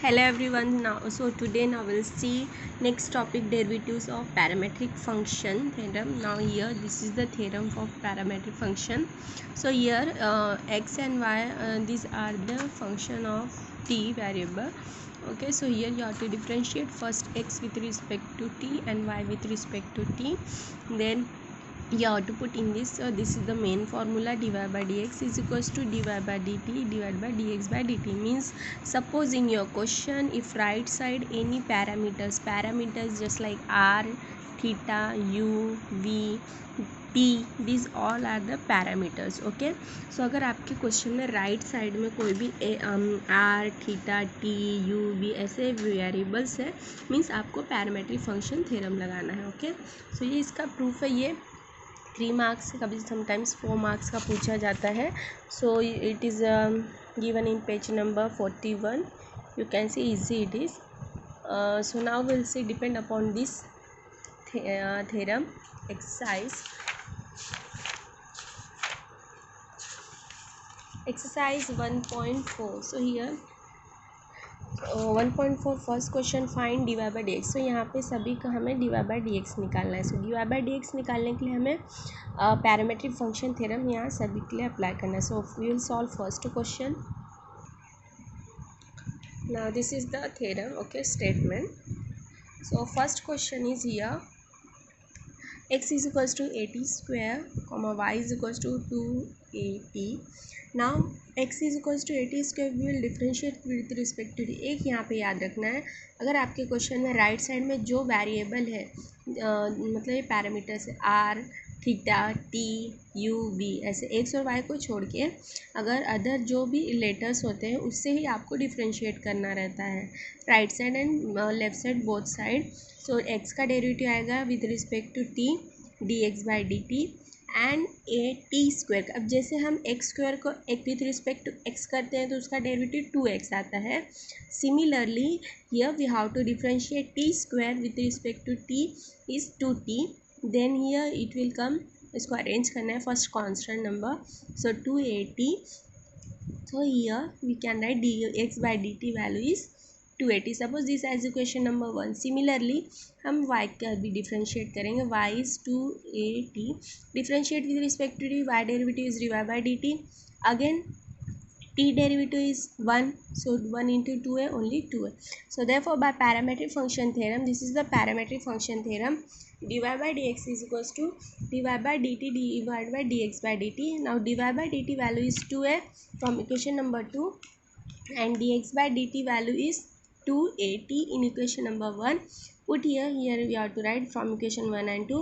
Hello everyone. So today we'll see next topic, derivatives of parametric function theorem. Now here this is the theorem of parametric function. So here x and y these are the function of t variable. Okay, so here you have to differentiate first x with respect to t and y with respect to t. Then you have to put in this, this is the main formula, dy by dx is equals to dy by dt divided by dx by dt. Means suppose in your question if right side any parameters just like r, theta, u, v, p, these all are the parameters. okay, so अगर आपके question में right side में कोई भी R, theta, T, U, V ऐसे variables है, means आपको parametric function theorem लगाना है. ओके, सो ये इसका प्रूफ है. ये 3 मार्क्स कभी समटाइम्स 4 मार्क्स का पूछा जाता है. So it is given in page number 41. You can see easy it is. So now will see depend upon this theorem exercise 1.4. so here 1.4 first question find d y by d x. तो यहाँ पे सभी का हमें d y by d x निकालना है. So d y by d x निकालने के लिए हमें पैरामेट्रिक फंक्शन थ्योरम यहाँ सभी के लिए अप्लाई करना है. So we will solve first question. Now this is the theorem. Okay, statement. So first question is here x is equals to 80 square comma y is equals to 280. now x is equals to 80 square we will differentiate with respect to the. एक यहाँ पे याद रखना है, अगर आपके question में right side में जो वेरिएबल है मतलब ये पैरामीटर्स है r, theta, T, U, V, ऐसे एक्स और वाई को छोड़ के अगर अदर जो भी लेटर्स होते हैं उससे ही आपको डिफ्रेंशिएट करना रहता है, right side and left side both side. So X का डेरिवेटिव आएगा with respect to T D X by D T and A T square. अब जैसे हम एक्स स्क्वायर को एक विथ रिस्पेक्ट टू एक्स करते हैं तो उसका डेरिवेटिव 2x आता है. Similarly here we have to differentiate T square with respect to T is 2t. Then here it will come, इसको अरेंज करना है first constant number. So 280. So here we can write D X by D T value is 280. Suppose this as equation number 1. Similarly हम y का भी differentiate करेंगे. y is 280. Differentiate with respect to D, y derivative is D y by D T. Again t derivative is 1, so 1 into 2 है, only 2 है. so therefore by parametric function theorem, this is the parametric function theorem, dy by dx is equals to dy by dt divided by dx by dt. now dy by dt value is 2 है from equation number 2 and dx by dt value is 280 in equation number 1. put here we have to write from equation 1 and 2.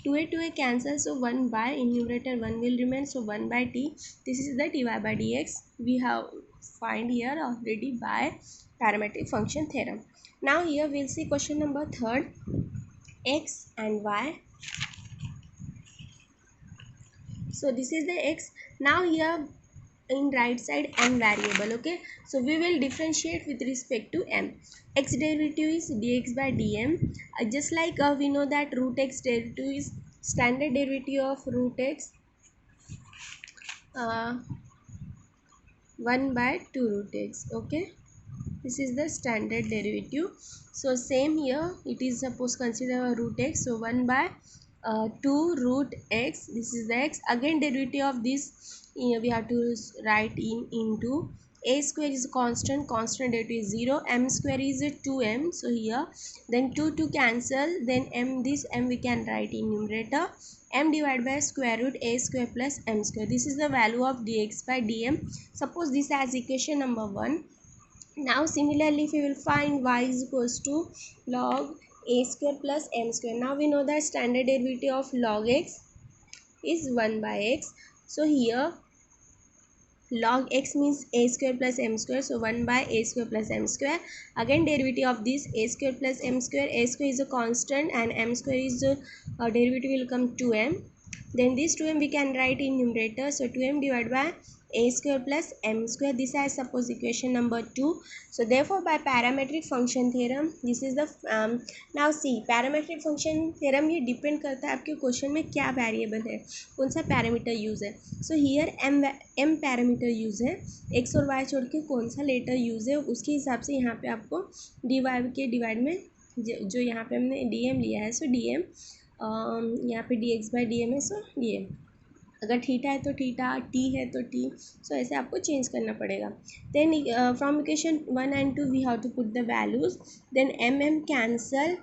2a cancel, so 1 by, in numerator 1 will remain, so 1 by t. this is the dy by dx we have find here already by parametric function theorem. now here we'll see question number 3rd, x and y. so this is the x. now here in right side m variable. okay, so we will differentiate with respect to m. x derivative is dx by dm. Just like we know that root x derivative is standard derivative of root x 1 by 2 root x. okay, this is the standard derivative. so same here, it is suppose consider root x, so 1 by 2 root x, this is the x. again derivative of this we have to write into a square is constant derivative is 0, m square is 2m, so here then 2 cancel, then m, this m we can write in numerator, m divided by square root a square plus m square. this is the value of dx by dm. suppose this as equation number 1. now similarly if we will find y is equals to log a square plus m square. now we know that standard derivative of log x is 1 by x. so here log x means a square plus m square, so 1 by a square plus m square. again derivative of this a square plus m square, a square is a constant and m square is derivative will come 2m. then this 2m we can write in numerator, so 2m divided by a square plus m square. This I suppose equation number 2. So therefore by parametric function theorem, this is the now see parametric function theorem ये depend करता है आपके question में क्या variable है, कौन सा parameter use है. So here m parameter use है, x और y छोड़ के कौन सा लेटर यूज़ है उसके हिसाब से यहाँ पे आपको डिवाइड में जो यहाँ पे हमने dm लिया है, सो dm यहाँ पे dx बाई dm है, सो dm. अगर थीटा है तो थीटा, टी है तो टी, सो ऐसे आपको चेंज करना पड़ेगा. Then from equation 1 and 2 we have to put the values. Then m cancel.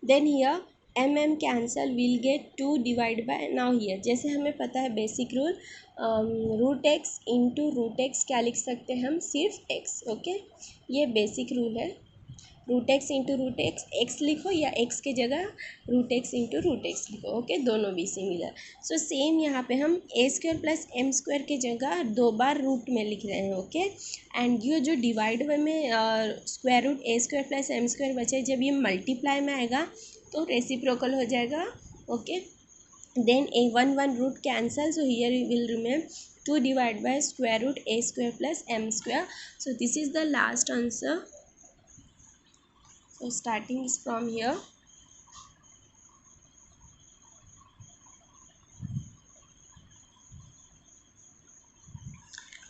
Then here m cancel, will get 2 divide by. Now here जैसे हमें पता है basic rule, root X into root X क्या लिख सकते हैं हम, सिर्फ एक्स. ओके, ये बेसिक रूल है. Root X into root X, X लिखो या एक्स के जगह root X into root X लिखो. ओके, दोनों भी सिमिलर. सो सेम यहाँ पे हम ए स्क्वायर प्लस एम स्क्वायर के जगह 2 बार रूट में लिख रहे हैं. ओके, एंड ये जो डिवाइड में square root a square plus m square बचे, जब ये मल्टीप्लाई में आएगा तो रेसिप्रोकल हो जाएगा. Okay, then a one root cancel, so here you will remember 2 divide by square root a square plus m square. So this is the last answer. So starting is from here.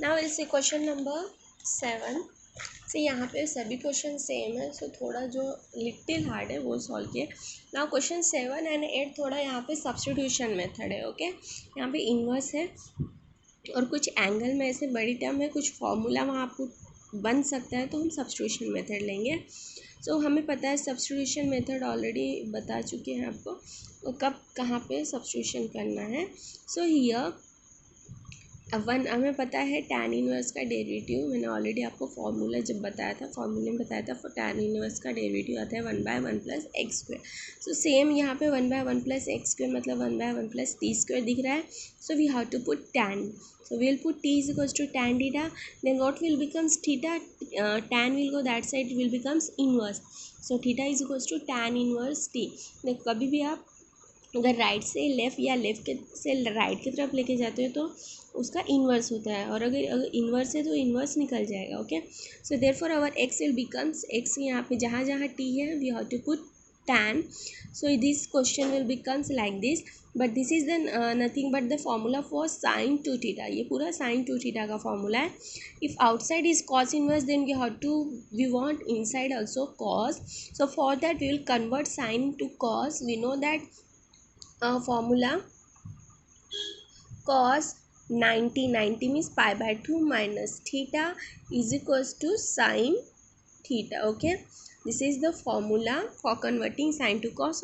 Now we'll see question number 7. से यहाँ पे सभी question same है, सो थोड़ा जो little hard है वो solve किए. नाउ क्वेश्चन 7 and 8 थोड़ा यहाँ पे सब्स्टिट्यूशन मेथड है. ओके, यहाँ पे इन्वर्स है और कुछ एंगल में ऐसे बड़ी टर्म है, कुछ फॉर्मूला वहाँ आपको बन सकता है, तो हम सब्स्टिट्यूशन मेथड लेंगे. सो हमें पता है सब्स्टिट्यूशन मेथड ऑलरेडी बता चुके हैं आपको, तो कब कहाँ पे सब्स्टिट्यूशन करना है. सो हियर हमें पता है tan इनवर्स का डेरिवेटिव, मैंने ऑलरेडी आपको फॉर्मूला जब बताया था, फॉर्मूले में बताया था, tan इनवर्स का डेरिवेटिव आता है 1/1 plus x square. So same यहाँ पे 1/1 प्लस एक्स स्क्वायर मतलब 1/1 प्लस टी स्क्वायर दिख रहा है. So we have to put tan. So we will put t is equals to tan theta. Then what will becomes theta? Tan will go that side, will becomes inverse. So theta is equals to tan inverse t. देखो कभी भी आप अगर right से left या left से right की तरफ लेके जाते हो तो उसका इन्वर्स होता है, और अगर इन्वर्स है तो इन्वर्स निकल जाएगा. Okay, so therefore our X will becomes, X यहाँ पे जहाँ जहाँ टी है we have to put tan. So this question will becomes like this, but this is the nothing but the formula for sin 2 theta. ये पूरा sin 2 theta का formula है. If outside is cos inverse, then we want inside also cos. So for that we will convert sin to cos. We know that formula cos 90 means pi by 2 minus theta is equals to sin theta. Okay, this is the formula for converting sin to cos.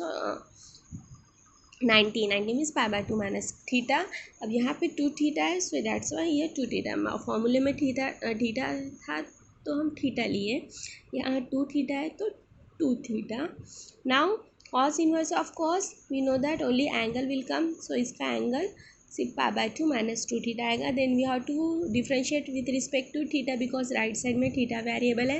90 means pi by 2 minus theta. अब यहाँ पे 2 theta है, so that's why ये 2 theta. फॉर्मूले में theta था तो हम थीटा लिए, यहाँ 2 थीटा है तो 2 थीटा. Now cos inverse of cos, we know that only angle will come, so इसका एंगल सिर्फ pi by 2 minus 2 थीटा आएगा. Then we have to differentiate with respect to theta because right side में theta variable है.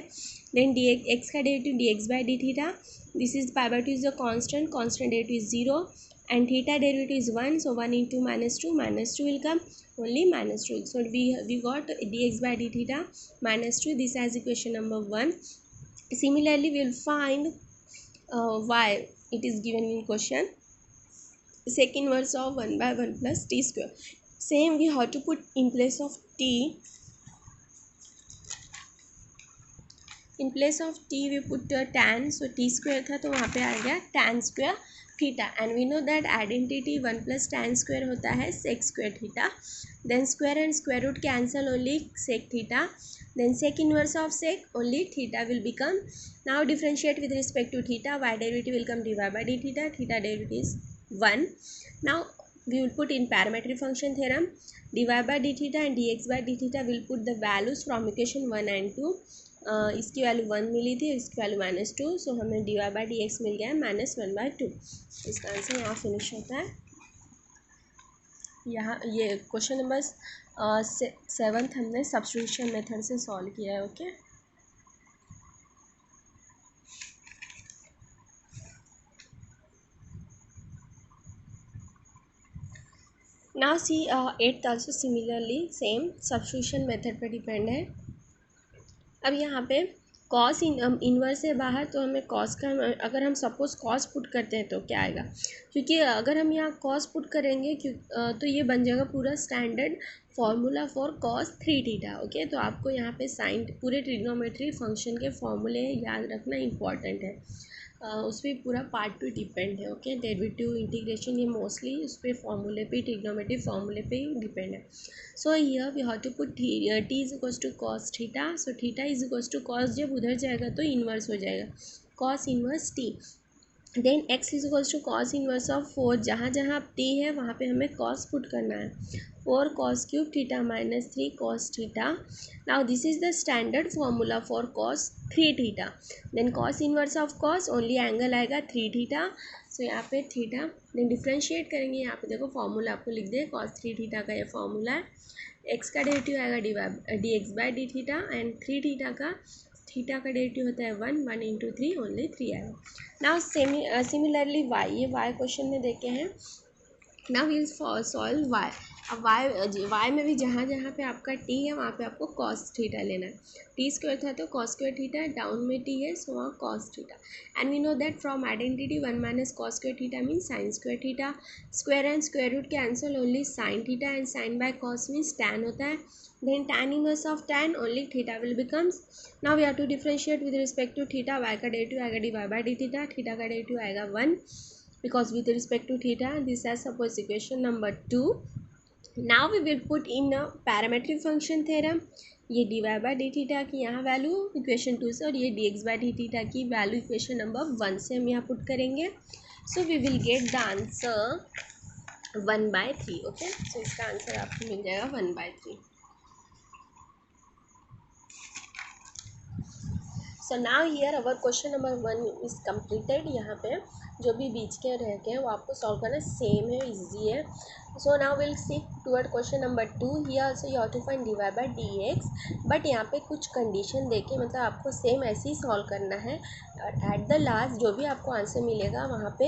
Then d x का derivative dx by d theta, this is pi by 2 is the constant derivative is 0 and theta derivative is 1, so 1 into minus 2 will come only minus 2. So we got dx by d theta minus 2. This as equation number 1. Similarly we will find why it is given in question sec inverse of 1/1 plus t square. Same we have to put in place of t. In place of t we put tan, so t square था तो वहाँ पे आ गया tan square theta, and we know that identity 1 plus tan square होता है sec square theta. Then square and square root cancel, only sec theta. Then sec inverse of sec, only theta will become. Now differentiate with respect to theta, y derivative will come dy by d theta, theta derivative is 1. Now we will put in parametric function theorem, dy by d theta and dx by d theta will put the values from equation 1 and 2. इसकी value 1 मिली थी, इसकी value -2, so हमें d y by d x मिल गया -1/2. इसका answer यहाँ finish होता है. यहाँ ये क्वेश्चन नंबर 7 हमने सब्स्टिट्यूशन मेथड से सॉल्व किया है. Okay, now see eighth also similarly same substitution method पर डिपेंड है। अब यहाँ पे कॉस इनवर्स है बाहर, तो हमें कॉस का, अगर हम सपोज कॉस पुट करते हैं तो क्या आएगा, क्योंकि अगर हम यहाँ कॉस पुट करेंगे तो ये बन जाएगा पूरा standard formula for cos 3 theta. Okay, तो आपको यहाँ पे साइन पूरे ट्रिग्नोमेट्री फंक्शन के फॉर्मूले याद रखना इंपॉर्टेंट है। उस पर पूरा पार्ट पे डिपेंड है। ओके, डेरिवेटिव इंटीग्रेशन ये मोस्टली उस पर फॉर्मूले पे, ट्रिग्नोमेट्री फॉर्मूले पे ही डिपेंड है। So here we have to put T is equals to cos theta. So theta is equals to cos, जब उधर जाएगा तो इन्वर्स हो जाएगा, cos inverse T. Then x is equals to cos inverse of 4, जहाँ जहाँ t है वहाँ पे हमें कॉस पुट करना है, 4 cos cube theta minus 3 cos theta. Now this is the standard formula for cos 3 theta. Then cos inverse of cos only angle आएगा 3 theta. सो यहाँ पे थीटा, देन डिफ्रेंशिएट करेंगे, यहाँ पे देखो फॉर्मूला आपको लिख दे, cos 3 थीटा का ये फॉर्मूला है। x का डेरिवेटिव आएगा D X by D theta, and 3 theta का डेरिवेटिव होता है 1 इंटू 3, ओनली 3 आएगा। नाउ सिमिलरली y, ये y क्वेश्चन में देखे हैं। Now will solve y। अब y में भी जहाँ जहाँ पे आपका t है वहाँ पे आपको cos थीटा लेना है। t स्क्वायर था तो cos स्क्वायर थीटा, डाउन में t है सो वहाँ cos theta. And we know that from identity 1 minus cos square theta mean sin square theta. Square and square root cancel, only sin theta, and sin by cos means tan होता है। Then tan inverse of tan, only theta will becomes. Now we have to differentiate with respect to theta. Y का derivative आएगा dy by d theta, theta का derivative आएगा 1, because with respect to theta this as suppose equation number 2. Now we will put in a parametric function theorem. ये dy by d theta की यहाँ value equation 2 से, और ये dx by d theta की value equation number 1 से हम यहाँ पुट करेंगे। So we will get the answer 1/3। Okay, so इसका आंसर आपको मिल जाएगा 1/3। So now here our question number 1 is completed. यहाँ पे जो भी बीच के रह गए वो आपको सॉल्व करना सेम है, इजी है। So now will see toward question number 2। Here also you have to find dy by dx, but यहाँ पे कुछ कंडीशन देके, मतलब आपको सेम ऐसे ही सॉल्व करना है। एट द लास्ट जो भी आपको आंसर मिलेगा वहाँ पे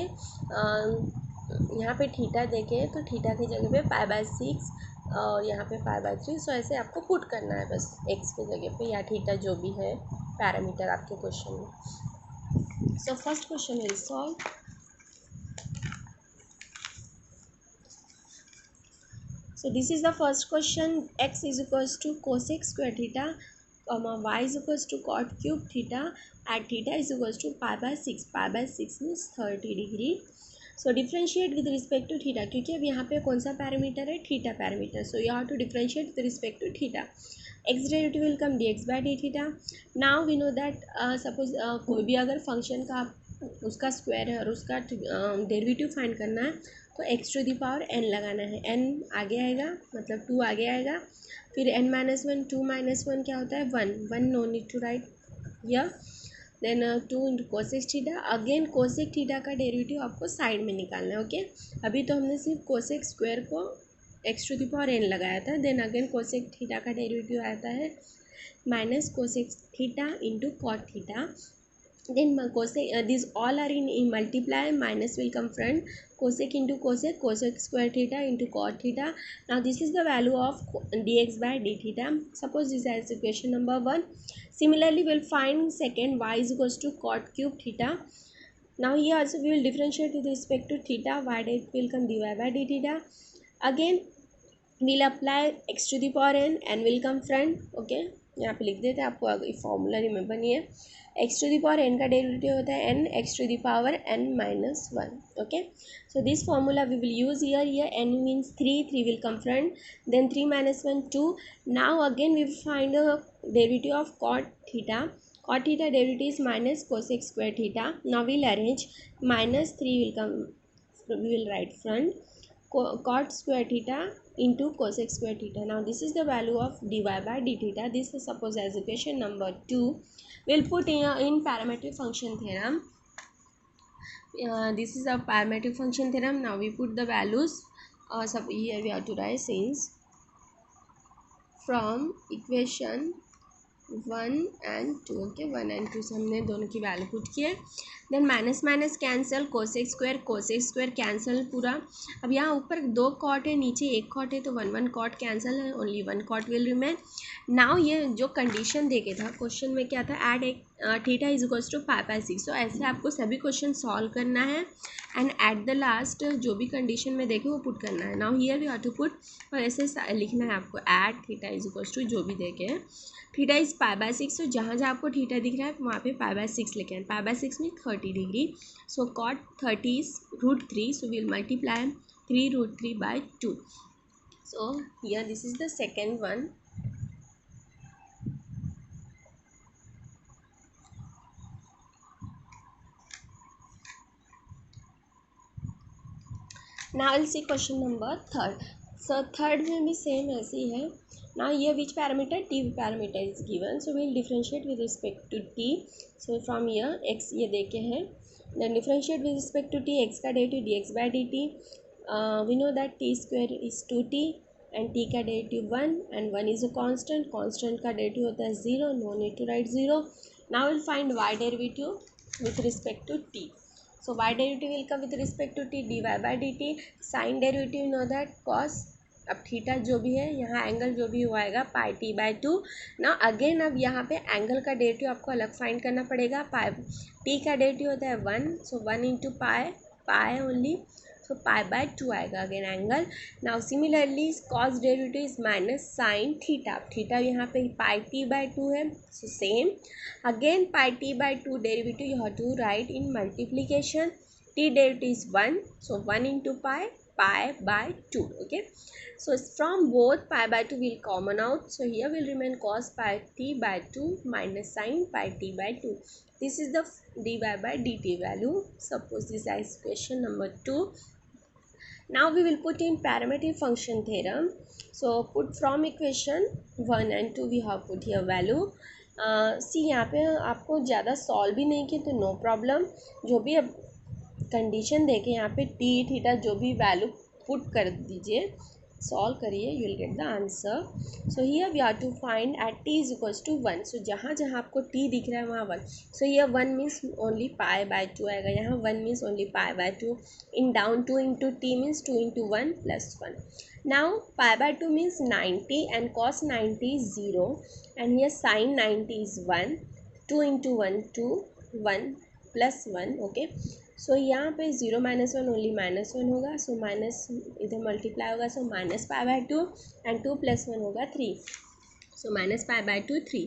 यहाँ पे थीटा देखे तो थीटा की जगह पे π/6 और यहाँ पे π/3। सो ऐसे आपको पुट करना है बस x की जगह पे, या थीटा जो भी है पैरामीटर आपके क्वेश्चन में। सो first question will solve. So this is the first question. X is equals to cosec square theta, y is equals to cot cube theta, at theta is equals to π/6. π/6 means 30 degree. So differentiate with respect to theta, क्योंकि अब यहाँ पे कौन सा parameter है, theta parameter. So you have to differentiate with respect to theta. X derivative will come dx by D theta. Now we know that suppose कोई भी अगर फंक्शन का उसका स्क्वायर है और उसका डेरिवेटिव फाइंड करना है तो x to the power n लगाना है। n आगे आएगा, मतलब 2 आगे आएगा, फिर n-1, 2 - 1 क्या होता है 1 no need to write here. Then 2 into cosec theta, again cosec theta का डेरिवेटिव आपको साइड में निकालना है। ओके, अभी तो हमने सिर्फ कोसेक स्क्वायर को x to the power n लगाया था। देन अगेन कोसेक थीटा का डेरिवेटिव आता है minus cosec theta into cot theta. Then cosec, these all are in multiply, minus will come front, cosec into cosec, cosec square theta into cot theta. Now this is the value of dx by d theta. Suppose this is equation number 1. Similarly we'll find second, y is equals to cot cube theta. Now here also we will differentiate with respect to theta, y will come dy by d theta. Again we'll apply x to the power n will come front. Okay, यहाँ पे लिख देते हैं, आपको formula remember नहीं है। x to the power n का derivative होता है n, x to the power n-1। Okay, so this formula we will use here. n means 3 will come front, then 3 - 1 2। Now again we find the derivative of cot theta. Cot theta derivative is minus cosec square theta. Now will arrange -3 will come, we will write front, cot square theta into cosec square theta. Now this is the value of dy by d theta. This is suppose as equation number 2. We'll put in parametric function theorem. This is a parametric function theorem. Now we put the values. Here we have to write since from equation 1 and 2, okay 1 and 2 से हमने दोनों की value put की है। Then minus minus cancel, cosec square cancel पूरा। अब यहाँ ऊपर 2 कॉट है, नीचे 1 कॉट है, तो 1 कॉट कैंसिल है, only 1 cot will remain. Now ये जो कंडीशन देके था क्वेश्चन में क्या था, एड एक थीटा इज इक्वल्स टू 5/6। सो ऐसे आपको सभी क्वेश्चन सॉल्व करना है एंड एट द लास्ट जो भी कंडीशन में देखे वो पुट करना है। Now here we have to put, और ऐसे लिखना है आपको, at theta is equals to जो भी देखे हैं, थीटा इज 5/6। तो जहाँ जहाँ आपको थीटा दिख रहा है वहाँ पे 5/6 लिखे हैं। 5/6 में 30 degree, so cot 30 is √3, so will multiply 3√3/2। So here this is the second one. Now will see question number third. So third में भी सेम ऐसे ही है। नाउ ये which parameter, t parameter is given, so will differentiate with respect to t. So from year x ये देखे हैं, then differentiate with respect to t, x का derivative dx/dt। We know that T square is 2t and t का derivative 1 and 1 is a constant, constant का derivative होता है 0, no need to write 0। Now will find y derivative with respect to t। So y derivative will come with respect to t, dy/dt. Sin derivative you know that cos, अब theta जो भी है यहाँ angle जो भी हुआ आएगा πt/2। ना अगेन अब यहाँ पे एंगल का डेरिवेटिव आपको अलग फाइंड करना पड़ेगा। पाई टी का डेरिवेटिव होता है 1, सो 1 इंटू पाई ओनली, सो π/2 आएगा again angle. Now similarly cos derivative is minus sine theta, theta यहाँ पे πt/2 है, so same again πt/2 derivative you have to write in multiplication. t derivative is 1, so 1 into pi/2, okay। So from both pi/2 will common out, so here will remain cos πt/2 minus sin πt/2. This is the dy/dt value. Suppose this is question number 2. Now we will put in parametric function theorem. So put from equation 1 and 2 we have put here value. सी यहाँ पे आपको ज़्यादा solve भी नहीं किए तो no problem, जो भी अब कंडीशन देके यहाँ पे टी थीटा जो भी वैल्यू पुट कर दीजिए, सॉल्व करिए, you will get the answer. So here we are to find at T is equals to 1। सो जहाँ जहाँ आपको टी दिख रहा है वहाँ 1, सो हियर 1 मीन्स ओनली π/2 आएगा, यहाँ 1 means only π/2। In down 2 into t means 2 into 1 plus 1। Now π/2 means 90 and cos 90 is 0 and here sin 90 is 1, 2 into 1 2, 1 plus 1, okay. So यहाँ पे 0 - 1 ओनली -1 होगा, सो माइनस इधर मल्टीप्लाई होगा, सो माइनस π/2 एंड 2 + 1 होगा 3, so minus π/2 3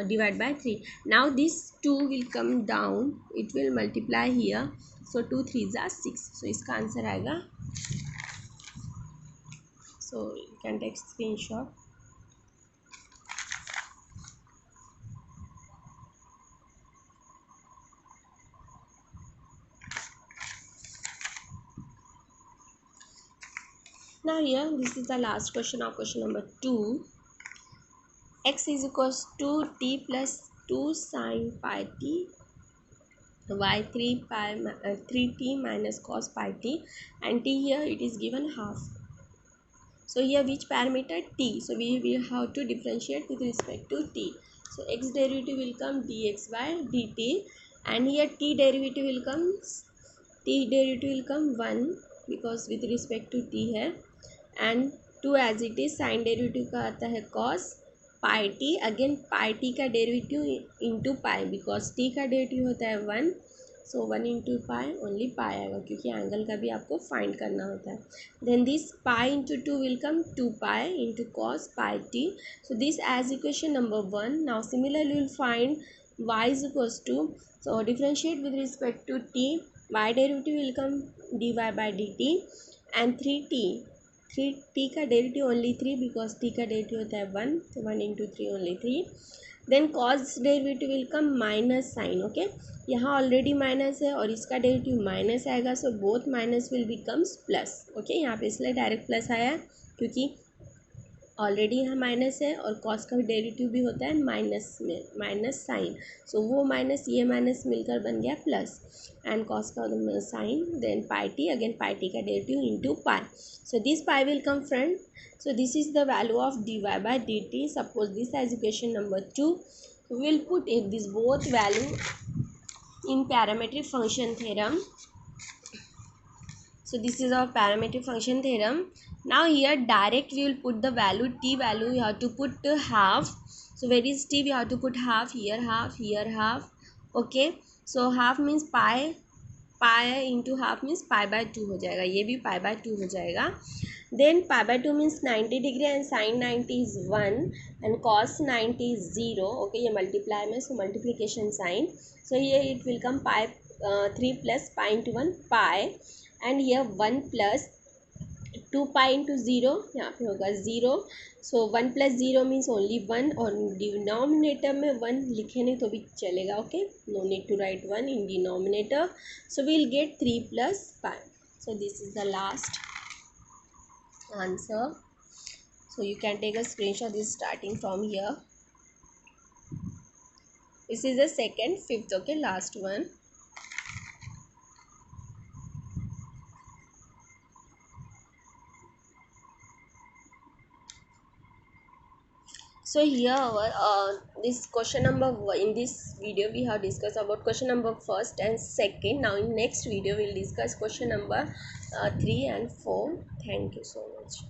divide by 3। Now this 2 will come down, it will multiply here, so 2 3 = 6, so इसका answer आएगा। So you can take screenshot. Now here this is the last question of question number 2. X is equals to t plus 2 sin pi t, y 3t minus cos pi t, and t here it is given half. So here which parameter, t, so we will have to differentiate with respect to t. So x derivative will come dx/dt and here t derivative will come 1 because with respect to t है, and 2 as it is sine derivative का आता है cos pi T, again pi T का derivative into pi, because T का derivative होता है 1, सो 1 into pi only पाई आएगा क्योंकि एंगल का भी आपको फाइंड करना होता है। Then this pi into 2 will come 2 pi into cos pi T, so this as equation number 1। Now similarly will find y is equals to, so differentiate with respect to t, y derivative will come dy/dt and 3t का derivative only 3 because t का derivative होता है 1, तो 1 into 3 only 3। Then cos derivative will come minus sine, okay, यहाँ already minus है और इसका derivative minus आएगा, so both minus will becomes plus, okay. यहाँ पे इसलिए डायरेक्ट प्लस आया क्योंकि ऑलरेडी यहाँ माइनस है और कॉस का डेरिवेटिव भी होता है माइनस में, माइनस साइन, सो वो माइनस ये माइनस मिलकर बन गया प्लस, एंड कॉस का sign than pi T, again pi T का derivative into pi, so this pi will come friend, so this is the value of dy by dt. Suppose this as equation number 2. We will put if this both value in parametric function theorem. So this is our parametric function theorem. Now here direct we will put the value, t value you have to put half. So where is t, we have to put half, here half. Okay, so half means pi, pi into half means pi by 2 हो जाएगा, ये भी pi by 2 हो जाएगा. Then pi by 2 means 90 degree and sin 90 is 1 and cos 90 is 0. Okay, ये multiply में, so multiplication sign. So here it will come pi 3 plus pi into 1 pi, and here 1 plus 2 pi into 0, यहाँ पे होगा 0. So 1 plus 0 means only 1, और denominator में 1 लिखे नहीं तो भी चलेगा. Okay, no need to write 1 in denominator. So we will get 3 plus pi. So this is the last answer. So you can take a screenshot. This starting from here. This is the second, fifth. Okay, last one. So here this question number, in this video we have discussed about question number first and second. Now in next video we will discuss question number 3 and 4. Thank you so much.